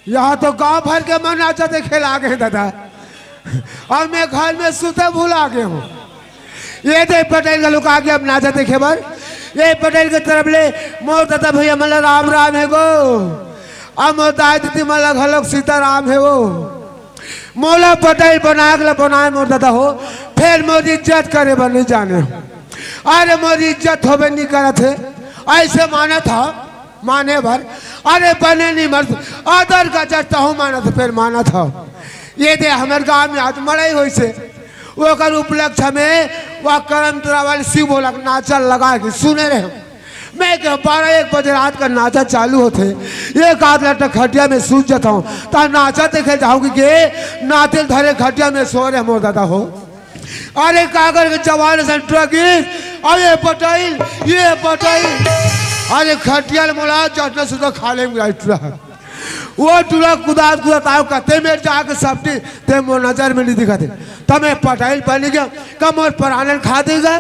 यहाँ तो गांव भर के मन नाचा देखे लागे दादा, और मैं घर में सुते भूला गए हूँ। ये दे पटेल का लोग आगे अब नाचा देखे बर, ये पटेल के तरफ ले मोर दादा भैया मतलब राम राम है गो, अब मोर दाई दीदी मतलब घलोक सीताराम है वो। मोला पटेल बनाए मोर दादा हो, फिर मोर इज्जत करे बर नहीं जाने। अरे मोर इज्जत होबे नहीं करत है, ऐसे माना था माने भर, अरे बने नहीं मर्द आदर का चढ़ता हूँ माना था, फिर माना था। ये दे हमारे गाँव में आज मड़ाई हुई से वो कर उपलक्ष्य में वह करम तरा वाले शिव बोला नाचा लगा के सुने रहे। मैं 12-1 बजे रात का नाचा चालू होते, एक आध लटक खटिया में सूझ जाता हूँ, तो नाचा देखे जाऊँगी के नाते धरे खटिया में सो रहे मोर दादा हो। अरे कागर के जवान से ट्रक, अरे पटेल ये पटेल, अरे खटिया मोला चटना सुधा खा लेंगे वो टूरा कुदात आओ कहते मेरे जाके सब्जी ते मोर नजर में नहीं दिखाते, तब मैं पटेल बन गया कम और परानन खा देगा।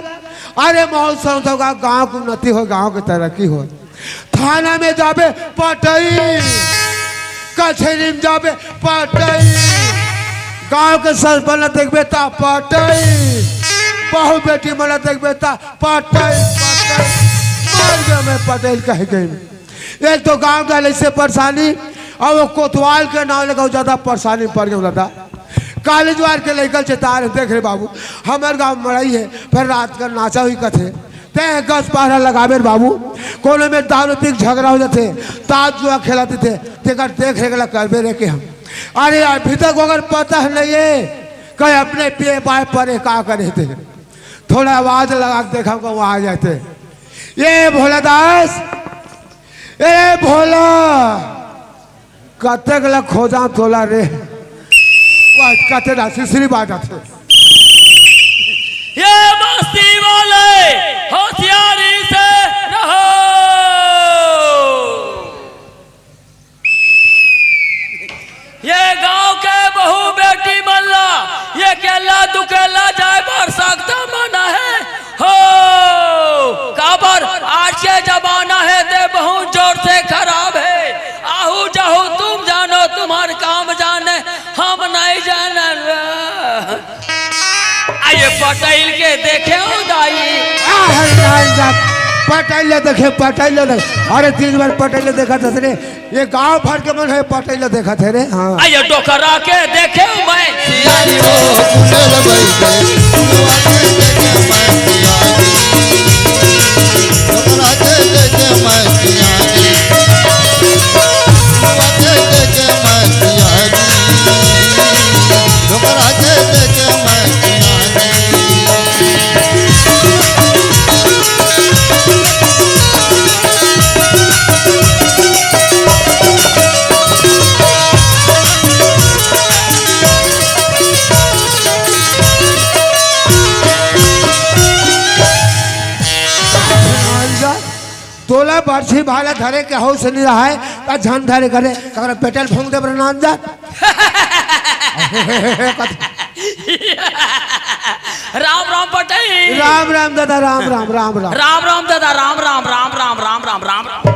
अरे माहौल समझ होगा, गाँव की उन्नति हो, गाँव की तरक्की हो। थाना में जाबे पटेल, कचहरी में जाबे पटेल, गाँव के सरपंच देखबे ता पटेल, बहु बेटी मला देखबे ता पटेल पटेल, मार गया मैं पटेल कह गई। एक तो गाँव का ऐसे परेशानी, और वो कोतवाल के नाम लगा ज्यादा परेशानी पड़ गया दादा। कॉलेज वार के लेकर चेतार देख रहे बाबू, हमारे गाँव मड़ाई है, फिर रात का नाचा हुई कथे ते 10-12 लगावे बाबू, कोने में दारू पी झगड़ा हो जाते, ताज जुआ खिलाते थे, तेकर देख रेख करबे रहे के हम। अरे अभी तक अगर पता है नहीं है कहीं अपने पे पाए परे का करे थे, थोड़ा आवाज लगा के देखा को आ जाते। ये भोला दास, ए भोला कतक ला खोजा तोला रे, कते राशि बात आते। ये मस्ती वाले होशियारी से रहो। ये गांव के बहू बेटी मल्ला, ये केला दुकेला जाए पर सकता माना है हो। काबर आज के जमाना है ते बहुत जोर से खराब है, आहू जाहू तुम जानो तुम्हारे काम जाने हम नहीं जाना। आइए पटेल के देखे दाई, पटेल देखे पटेल देखे, अरे 3 बार पटेल देखा था रे, ये गांव भर के मन है पटेल देखा थे रे। हाँ आइए डोकरा के देखे मैं तोला बर्छी भाला धरे के हौस नहीं रहा है, तो झन धरे करे अगर पेटल फूंक दे नान जा। राम राम पटेल, राम राम दादा, राम राम राम राम राम राम दादा, राम राम राम राम राम राम राम राम।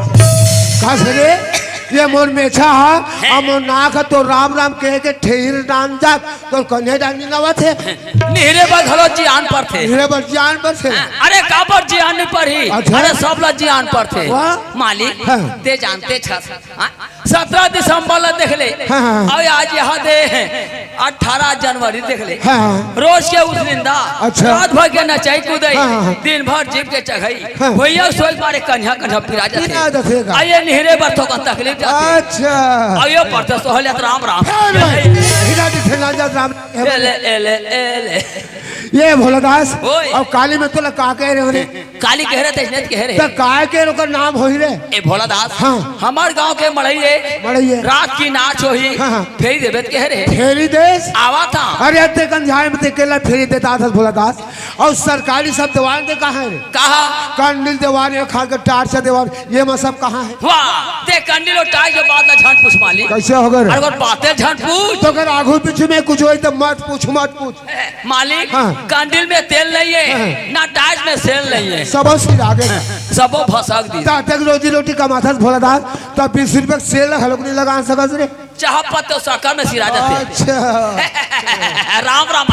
कहा रे ये मोर मेछा है, और मोर नाक तो राम राम कह के ठेर डान जा, तो कन्हे डानी नवत है निहरे पर घलो जियान पर थे, निहरे पर जियान पर थे। अरे का पर जियान नहीं पर ही, अरे सब लोग जियान पर थे। मालिक ते जानते छस 17 दिसंबर ला देख ले, और आज यहाँ दे 18 जनवरी देख ले, रोज के उस निंदा रात भर के नचाई कूदई, दिन भर जीप के चढ़ाई भैया सोच मारे कन्या कन्या पिरा जाते। आइए निहरे पर तो तकलीफ अच्छा आइयो पढ़ते सोहलियत राम राम। ये भोलादास और काली में तो का कह रहे होने, काली कह रहे थे कह रहे तो काय के ओकर नाम होई रे ए भोलादास। हाँ हमार गांव के मड़इए रात की नाच होई, फेरी देवे कह रहे फेरी देश आवा था। अरे ते कंझाय में ते केला फेरी देता था भोलादास, और सरकारी सब दीवान दे कहाँ है? कहा कंडिल दीवान खा के टार्च दीवान, ये में सब कहाँ है? वाह ते कंडिल और टार्च के बाद ना झट पूछ मालिक कैसे हो गए? अरे बातें झट पूछ, तो अगर आगू पीछे में कुछ हो तो मत पूछ मत पूछ मालिक। कंडिल में तेल नहीं है ना टार्च में सेल नहीं है, सब आगे सबो भसक दी तक रोजी रोटी कमाता भोला दास तब 20 रुपए सेल हलक नहीं लगा सकत रे चाह पत्ते सकर में सिरा जाते अच्छा राम राम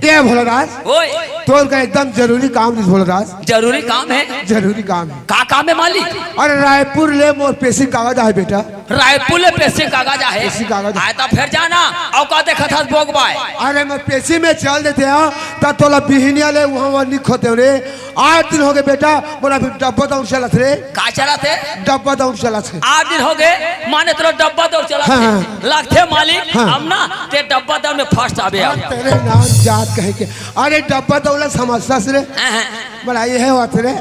ये भोला दास ओए तोर का एकदम जरूरी काम है भोला दास जरूरी काम है जरूरी काम है का काम है मालिक अरे रायपुर ले मोर पेशी कागज है बेटा रायपुर ले पैसे कागज है पेशी कागज आए तो फिर जाना और का देखा था बोग बाय अरे मैं पेशी में चल देते हैं तब तोला बिहनिया ले वहाँ निक होते रे 8 दिन हो गए बेटा बोला फिर डब्बा दौड़ चलत रे का चला थे डब्बा दौड़ चलत है 8 दिन हो गए माने तेरा डब्बा दौड़ चला हाँ, हाँ। लगते मालिक हाँ। हम ना ते डब्बा दौड़ में फर्स्ट आवे तेरे नाम जात कहे के अरे डब्बा दौड़ समझता से रे बोला ये है बात रे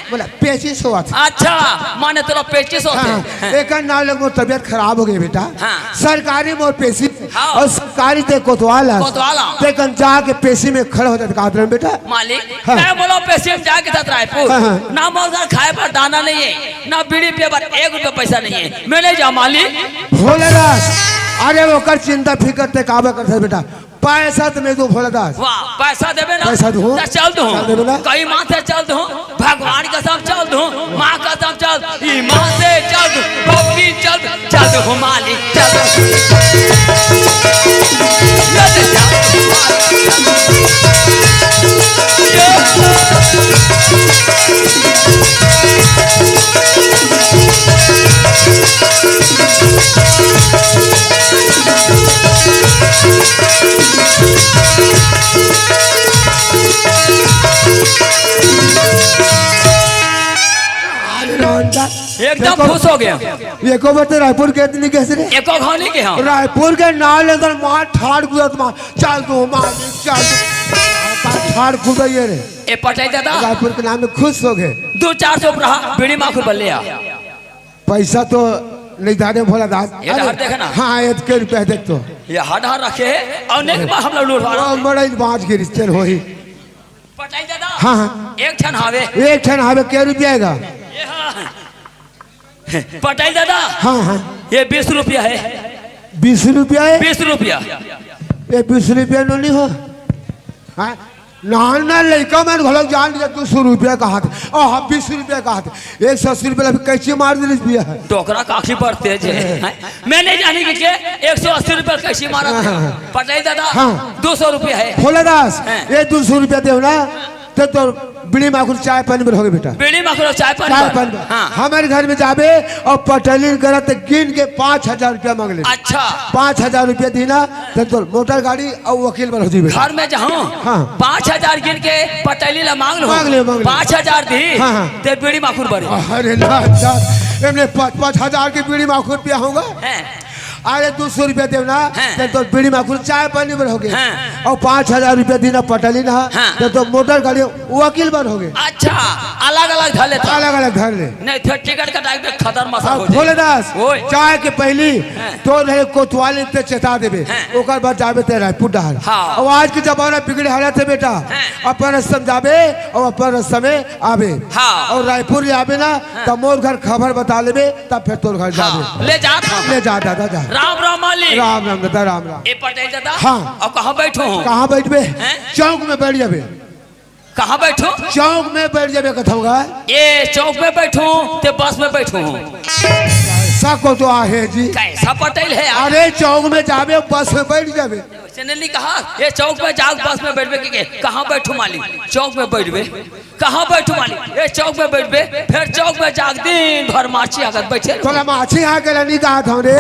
बोला पेचिस हुआ था अच्छा माने तेरा पेचिस होते हाँ, एक नाम लोग मोर तबियत खराब हो गई बेटा हाँ। सरकारी मोर पेशी हाँ। और सरकारी ते कोतवाल है कोतवाल। लेकिन जाके पेशी में खड़े होते कादर में बेटा मालिक हाँ। मैं बोलो पेशी में जाके था रायपुर हाँ, हाँ। ना मौसम खाए पर दाना नहीं है ना बीड़ी पे पर 1 रुपया पैसा नहीं है मैं नहीं जा मालिक भोले दास अरे वो कर चिंता फिकर ते काबा करते बेटा पैसा तो मैं दो भोले दास वाह पैसा देवे ना पैसा दूं? तो चल दूं चल देबे ना? कई माँ से चल दूं भगवान का सब चल दूं माँ का सब चल ई माँ से चल दूं भक्ति चल दूं मालिक चल दूं एकदम खुश हो गया एको बार तो रायपुर के इतनी कैसे रे एको घानी के हम रायपुर के नाल अंदर मार ठाड़ गुजरत मार चल दो मालिक चल दो ठाड़ गुजरिए रे ए पटाई दादा रायपुर के नाम में खुश हो गए 200-400 रहा बीड़ी माखुर बल्ले आ पैसा तो नहीं दादे भोला दास ये डहर देखे ना। हाँ एक के रुपया देख तो ये हट रखे है और नेक बा हम लोग लूट रहा बड़ा बाँच के रिश्ते हो ही पटाई दादा हाँ हाँ एक ठन हावे एक ठन हमें क्या रुपया आएगा ये हाँ। पटाई दादा हाँ हाँ ये 20 रुपया है 20 रुपया है 20 रुपया ये 20 रुपया नो नहीं हो हाँ नान ना लड़का मैंने घोलक जान लिया 200 रुपया कहा थे और हाँ 20 रुपया कहा थे 180 रुपया अभी कैसे मार दिल दिया है टोकरा काफी पर तेज है मैं नहीं जानी कि 180 रुपया कैसे मारा पटाई दादा हाँ। 200 रुपया है भोला दास हाँ। ये 200 रुपया दे ना तो बीड़ी माखुर चाय पानी में होगे बेटा बीड़ी माखुर चाय चाय पानी पानी हाँ हमारे घर में जाबे और पटलिन करत तो गिन के 5,000 रुपया मांग ले अच्छा 5,000 रुपया देना तो मोटर गाड़ी और वकील बन हो जी घर में जाऊँ हाँ। 5,000 गिन के पटेली ला मांग लो मांग ले, मांग ले। 5,000 दी हाँ, हाँ। ते बीड़ी माखुर बड़ी अरे ना एमने 5,000 की बीड़ी माखुर पिया होगा अरे 200 रुपया देना हाँ। तो बीड़ी माखुर चाय पानी में रहोगे हाँ। और 5,000 रुपया देना पटली ना हाँ। तो मोटर गाड़ी वकील बन होगे अच्छा अलग अलग धर लेता अलग अलग धर ले नहीं फिर टिकट का टाइम पे खतर मसा हो भोले दास ओए। चाय के पहली हाँ। तो रहे कोतवाली ते चेता देबे हाँ। ओकर बाद जाबे ते रायपुर डहर हाँ। और आज के जमाना बिगड़े हालत है बेटा हाँ। अपन रास्ता में जाबे और अपन रास्ता में आबे हाँ। और रायपुर ले आबे ना तब मोर घर खबर बता लेबे तब फिर तोर घर जाबे हाँ, ले जा ले जा दादा जा राम राम मालिक राम राम दादा राम राम ए पटेल दादा हाँ। अब कहाँ बैठो हूँ कहाँ बैठबे हैं? चौक में बैठ जाबे कहाँ बैठो चौक में बैठ जाबे कथा होगा ये चौक में बैठू ते बस में बैठू हूँ सको तो आहे जी कैसा पटेल है यार अरे चौक में जाबे बस में बैठ जाबे उसने नहीं कहा ये चौक में जाओ बस में बैठबे के कहाँ बैठू मालिक चौक में बैठबे कहाँ बैठू मालिक ये चौक में बैठबे फिर चौक में जाग दिन भर माछी आकर बैठे रहो। तोला माछी यहाँ के नहीं कहा था रे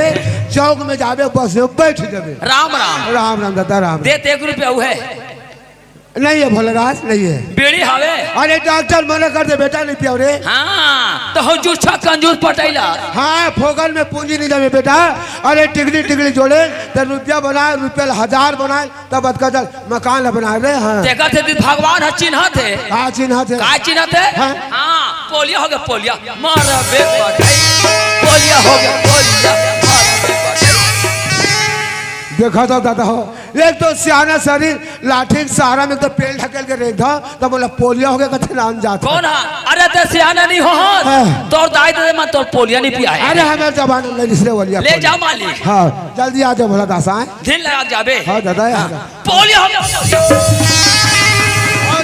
चौक में जाबे बस में बैठ जाबे राम राम राम राम दादा राम देते 1 रुपया हुए नहीं है भोले दास नहीं है बीड़ी हवे अरे डॉक्टर मना कर दे बेटा नहीं पियो रे हाँ तो हो जूठा कंजूस पटेला हाँ फोगल में पूंजी नहीं जमे बेटा अरे टिकली टिकली जोड़े तो रुपया बनाए रुपया 1000 बनाए तब बदका चल मकान ला बनाए रे हाँ देखा थे भगवान है चिन्ह थे हाँ चिन्ह थे का चिन्ह थे हाँ। हाँ पोलिया हो गया पोलिया मार बे पोलिया हो गया पोलिया मार बे देखा था दादा हो एक तो सियाना शरीर लाठी के सहारा में तो पेड़ ढकेल के रेख था तो बोला पोलिया हो गया कथे नाम जाता कौन है अरे ते सियाना नहीं हो हाँ। तोर दाई दे मैं तोर पोलिया नहीं पिया है अरे हमें जबान में इसलिए बोलिया ले जा मालिक हाँ जल्दी आ जाओ भोला दास आए दिन लगा जाबे हाँ दादा पोलिया हो गया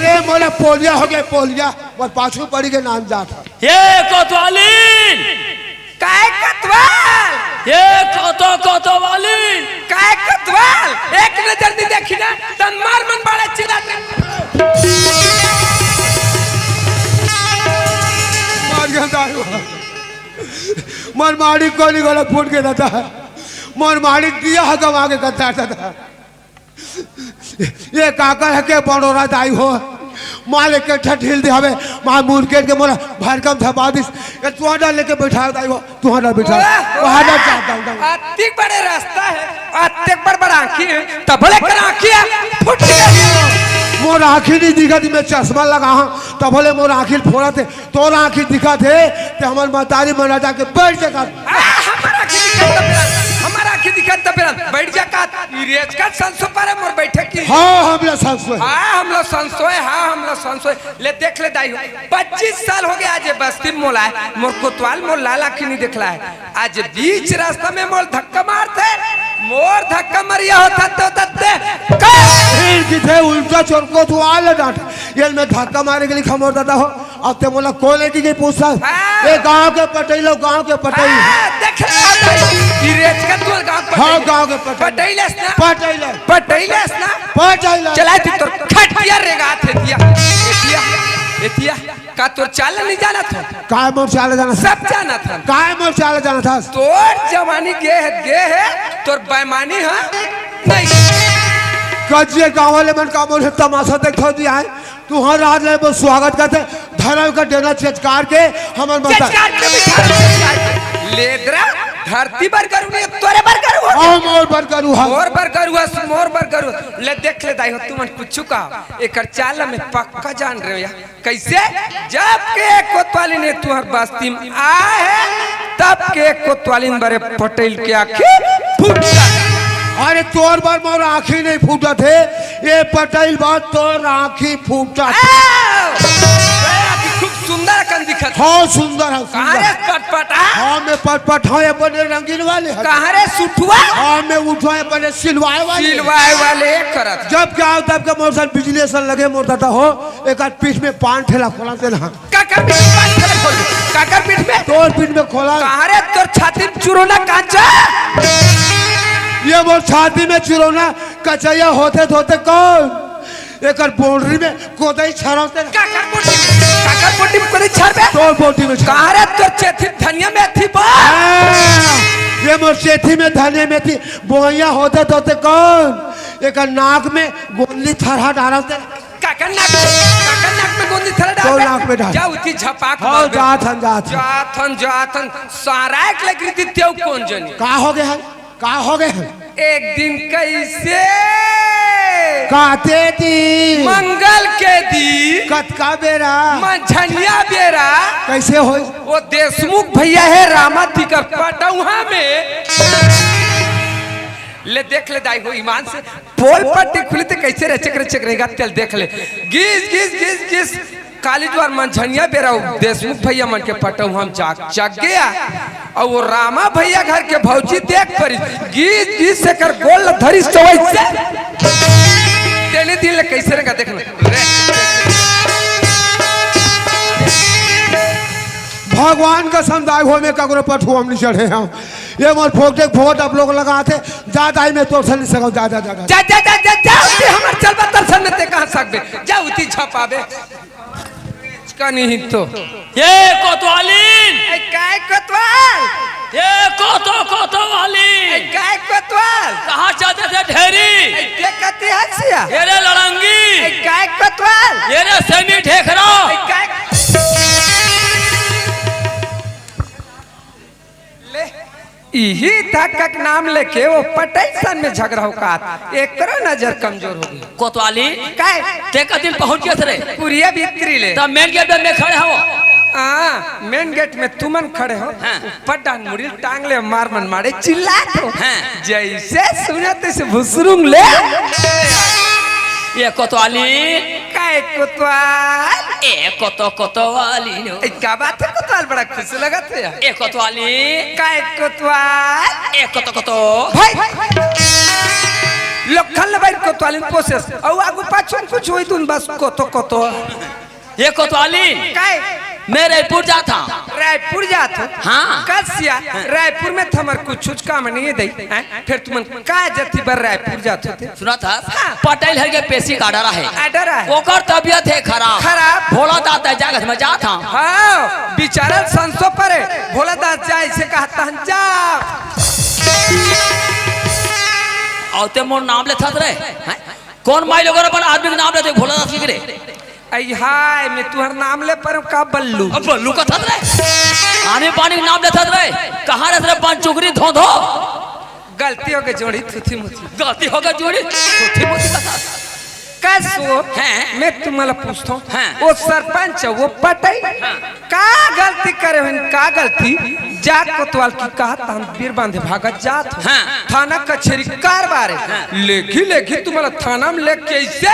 अरे मोला पोलिया हो गया पोलिया और पाछू पड़ी के नाम जात ये कोतवाली काय कतवाल ये कोतवाली काय कतवाल एक नजर नहीं देखी ना तन मार मन बड़ा चिल्लाते मार गया मन मारी कोली गोला फूट के था मन मारी दिया हगम आगे करता था ये काकर है के बड़ोरा दाई हो माले के ठठिल दे हमें मां मुर्केट के मोला भरकम था बादिस ये तुहाड़ा लेके बैठा दाई हो तुहाड़ा बैठा वहां जा अति बड़े रास्ता है अति बड़ आंखी है तबले कर आंखी है फुट गई मोर आँखी नहीं दिखा थी मैं चश्मा लगा हाँ तब बोले मोर आँखी फोड़ा थे तोर आँखी दिखा थे तो हमारे मातारी मना जाके बैठ जाकर हमारा आँखी दिखा तब बैठ जाकर रेज का संसो पर मोर बैठे की हाँ हम लोग संसोए हम लोग संसोए ले देख ले दाई 25 साल हो गए आज बस्ती में मोला है मोर कोतवाल मोर लाल आँखी नहीं दिखला है आज बीच रास्ता में मोर धक्का मारते मोर धक्का मरिया होता तो तत्ते किथे उल्टा चोर को तो आले डांट ये मैं धक्का मारे के लिए खमोर दादा हो अब ते मोला कोले की पूछता ये गांव के पटेलो देख रेज का तू हाँ गांव के पटेलस ना पटेलो चला तू तो खटिया रेगा थे एतिया का तोर चाल नहीं जाना था काय मोर चाल जाना सब जाना था काय मोर चाल जाना था तोर जवानी गे है तोर बेईमानी है नहीं कजिए गाँव वाले मन का मोर तमाशा देखो दिया है तुहर राज ले वो स्वागत करते धर्म का डेना चचकार के हमर माता लेदरा धरती पर करू नहीं तोरे पर करू मोर पर करू मोर पर करू ले देख ले दाई हो तुमन कुछ का एकर चाल में पक्का जान रहे हो या कैसे जब के कोतवाली ने तुहर बस्ती में आए है तब के कोतवाली ने बड़े पटेल के आंखें फूट अरे तोर बार मोर आँखी नहीं फूटा थे ये पटेल बात तोर आँखी फूटा खूब सुंदर कन दिखत हाँ सुंदर है कहाँ रे पटपटा हाँ मैं पटपट हाँ अपने रंगीन वाले कहाँ रे सुठुआ हाँ मैं उठवाए अपने सिलवाए वाले करत जब क्या होता है मोर साथ बिजली सन लगे मोर दादा हो एक आध पीठ में पान ठेला खोला से ना काका पीठ में तोर पीठ में खोला कहाँ रे तोर छाती में चुरोना कांचा ये मोर छाती में चिरौना कचैया होते धोते कौन एक बाउंड्री में कोदई छरौते काकर बोटी में कोदई छरबे तोर बोटी में कहाँ रे तोर चेथी धनिया में थी बा ये मोर चेथी में धनिया में थी बोइया होते धोते कौन एक नाक में गोंदली थरहा डालते काकर नाक में गोंदली थरहा डाल तो नाक में डाल जा उठी झपाक हाँ जाथन सारा एक लग रही थी तेव कौन जनी का हो गए एक दिन कैसे काते दी मंगल के दी कतका बेरा मंझनिया बेरा कैसे हो वो देशमुख भैया है रामाती का पटौहा में ले देख ले दाई हो ईमान से पोल पट्टी खुली तो कैसे रचक रहेगा चल देख ले गिस काली द्वार मंझनिया बेरा देशमुख भैया मन के पटौ हम चक गया और वो रामा भैया घर के भौजी देख पड़ी गीत से कर गोल धरी सवई से तेने दिन ले कैसे रहेगा देखना भगवान का समुदाय हो में कगरो पठु हम नहीं चढ़े हम ये मोर फोटे फोट आप लोग लगाते ज्यादा ही मैं तो चल नहीं सकूं ज्यादा जा हमर चलबा दर्शन में ते कहां सकबे जा उती छपाबे का नहीं तो ये कोतवालीन काय कोतवाल ये कोतवाली काय कोतवाल कहाँ जाते थे ढेरी ये कती हंसिया ये रे लड़ंगी काय कोतवाल ये रे सेमी ठेकरा काय ले यही धक्का नाम लेके वो पटैसन में झगड़ा होका एकरो नजर कमजोर हो गई कोतवाली काय ते का दिन पहुंच गए थे पुरिया बिक्री ले तब मेन गेट में खड़े हो मेन गेट में तुमन खड़े हो ऊपर डान मुड़ी टांग ले मार मन मारे चिल्ला तो जैसे सुना तैसे भुसरुंग ले ये कोतवाली काय कोतवाल ए कोतवाली नो क्या बात है कोतवाल बड़ा खुश लगा थे ए कोतवाली काय कोतवाल ए कोतो भाई लोखन लबाई कोतवाली प्रोसेस और आगु पाछू कुछ होई तुम बस कोतो ये कोतवाली काय मैं रायपुर जा था। रायपुर जात हो? हाँ। कसिया रायपुर में थमर कुछ काम नहीं दई फिर तुम का जति बर रायपुर जात होते? सुना था हाँ। पटेल है के पेशी का डरा है आडर है ओकर तबियत है खराब भोला दाता जागत में जा था। हाँ बेचारा संसो पर भोला दास जाए से कहता हन जा औते मोर नाम लेता रे कौन माई लोगों पर आदमी के नाम लेते भोला दास की रे आई हाय मैं तुहर नाम ले पर का बल्लू अब बल्लू का था रे आने पानी के नाम लेता रे कहां रे तेरे पांच चुगरी धो गलती हो गई जोड़ी थुथी मुथी गलती हो गई जोड़ी थुथी मुथी का था कैसो हैं? मैं तुम्हारा पूछता हूँ हैं? वो सरपंच वो पटाई का गलती करे हुए का गलती जात कोतवाल की कहा हम बीर बांधे भागत जात हो हैं? थाना कचहरी कारबार है लेखी तुम्हारा थाना में लेके इसे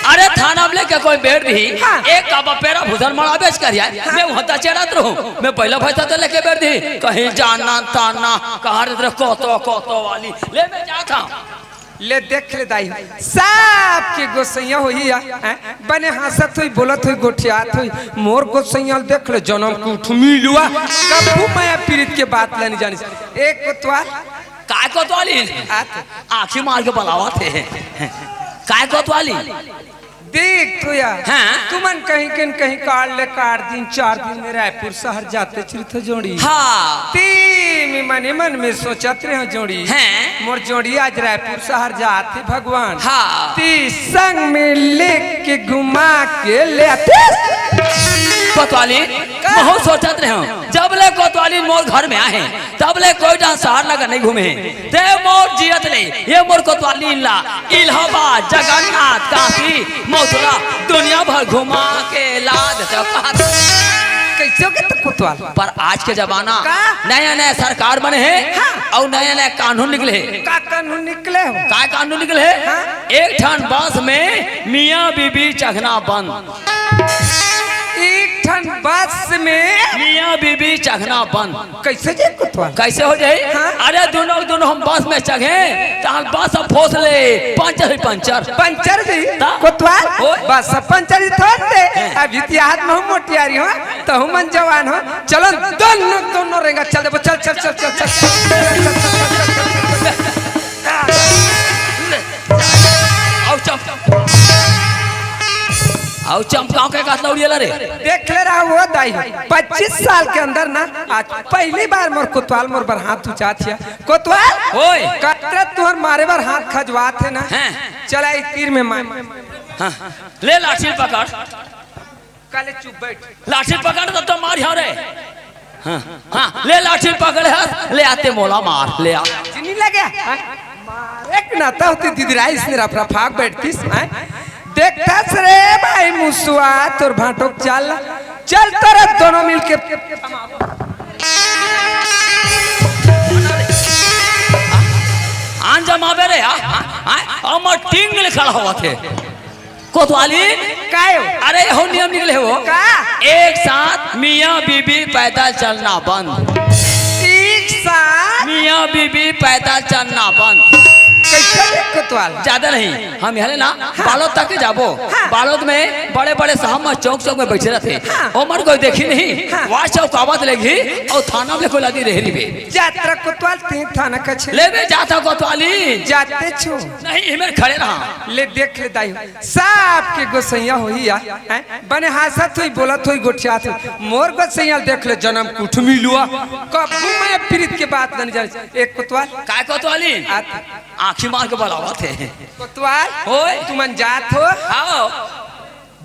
अरे थाना में लेके कोई बैठ रही हाँ। एक का पेरा भूषण मड़ा बेच कर यार मैं वहां तक चढ़त रहूं मैं पहला पैसा तो लेके बैठ दी कहीं जाना ताना कहां रे कोतो वाली ले मैं जाता ले देख ले दाई सब के गोसैया होई बने हंसत हुई बोलत हुई गोठियात हुई मोर गोसैया देख ले जन्म को उठमी लुआ कबू मैं पीड़ित के बात लेनी जानी एक कोतवाल काय कोतवाली आंखी मार के बुलावा थे काय कोतवाली देख तो यार हाँ? तुमन कहीं काट दिन 4 दिन में रायपुर शहर जाते चिरथ जोड़ी हाँ तीन मन में सोचत रहे जोड़ी हैं? मोर जोड़ी आज रायपुर शहर जाते भगवान हाँ। ती संग में लेके घुमा के ले आते कोतवाली बहुत सोचत रहे जब ले कोतवाली मोर घर में आए तब ले कोई डांस शहर लगा नहीं घूमे ते मोर जियत ले ये मोर कोतवाली इलाहाबाद जगन्नाथ काशी मथुरा दुनिया भर घुमा के लाद कैसे के तो कोतवाल पर आज के जमाना का? नया सरकार बने हैं हाँ। और नया कानून निकले हैं का कानून निकले हो काय कानून निकले हैं हाँ? एक ठन बस में मियाँ बीबी चखना बंद एक ठन बस में मियाँ बीबी चखना बंद कैसे जे कोतवाल कैसे हो जाए हाँ? अरे दोनों हम बस में चढ़े तो बस अब फोस ले पंचर जी ता? कोतवाल ओए। बस पंचर जी थोड़ दे अभी इतिहास में हम मोटियारी हो तो हम मन जवान हो चलो दोनों रहेगा चल दे चल चल चल चल चल आओ चमकाओ के कहत लौड़िया रे देख ले रहा वो दाई 25 साल के अंदर ना आज पहली बार मोर कोतवाल मोर बर हाथ उचा थिया कोतवाल ओए कतरे तुहर मारे बार हाथ खजवा थे ना हैं? चला एक तीर में मार हाँ, ले लाठी पकड़ काले चुप बैठ लाठी पकड़ तो मार यहाँ रे हाँ, हाँ, ले लाठी पकड़ ले आते मोला मार ले आ चिन्नी लगे एक नाता होती दीदीराई इसने रफरा फाक बैठतीस देखता रे भाई मुसुआ तोर भाटो चल चल तोरा दोनों मिलके आन जमाबे रे हमर टिंग लिखल हुआ थे कोतवाली कायो अरे हो नियम निकले हो का एक साथ मियाँ बीबी पैदल चलना बंद एक साथ मियाँ बीबी पैदल चलना बंद कैसे कोतवाल ज्यादा नहीं हम यहाँ ना बालोद तक जाबो बालोद में बड़े बड़े साहब चौक में बैठे रहते उमर कोई देखी नहीं वहाँ चौक आवाज लेगी और थाना में कोई लगी रही बे यात्रा कोतवाल तीन थाना कछे ले बे जाता कोतवाली जाते छो नहीं इमें खड़े रहा ले देख ले दाई सब के गोसैया होई या बने हंसत हुई बोलत हुई गोठियात हुई मोर गोसैया देख ले जन्म कुठमी लुआ कबू मैं पीड़ित के बात नहीं जाने एक कोतवाल काय कोतवाली आँखी मार के बुलावा थे कोतवाल ओए तुमन जात हो आओ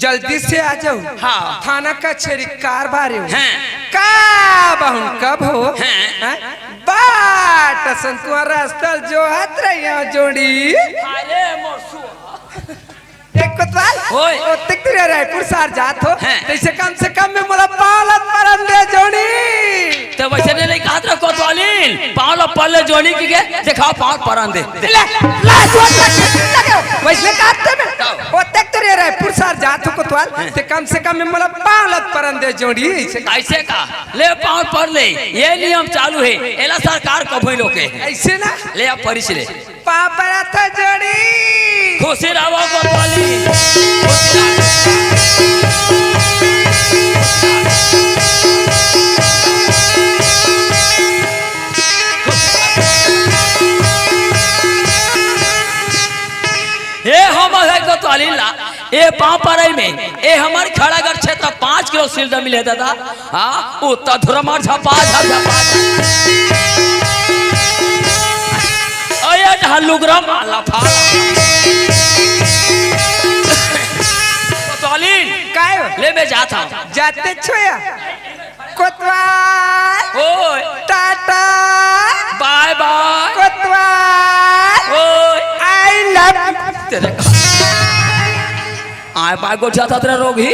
जल्दी से आ जाओ हाँ। थाना कचहरी कारबार हो हैं। कब हो हैं। बाट संतुआ रास्ता जो हाथ रही जोड़ी अरे मोरसुआ एक कोतवाल ओए। ओ तिक तेरे रायपुर शहर जात हो हैं। जैसे कम से कम में मोला पालत परन दे जोड़ी तो वैसे नहीं कहा था कोतवाली पाँव पल्ले जोड़ी की के दिखाओ पाँव परन दे ले ला वैसे काटते में ओ तिक तेरे रायपुर शहर जात हो कोतवाल ते कम से कम में मोला पालत परन दे जोड़ी ऐसे का ले पाँव पर ले ये नियम चालू है एला सरकार कभी लोग ऐसे ना ले आप परिच ले पापड़ा था जोड़ी खुशी रहो कोतवाली ए हमर है कोतवाली ला ए पाँव पड़े में ए हमार खड़ागढ़ क्षेत्र 5 किलो सिल्डर मिले दादा हाँ वो तधुरमा झपा झपा अये ढालुगरा माला फाला कोतवाली काय ले मैं जाता जाते छोया कोतवाल ओए टाटा बाय बाय कोतवाल ओए आई लव तेरे आए पाए को जाता तेरा रोगी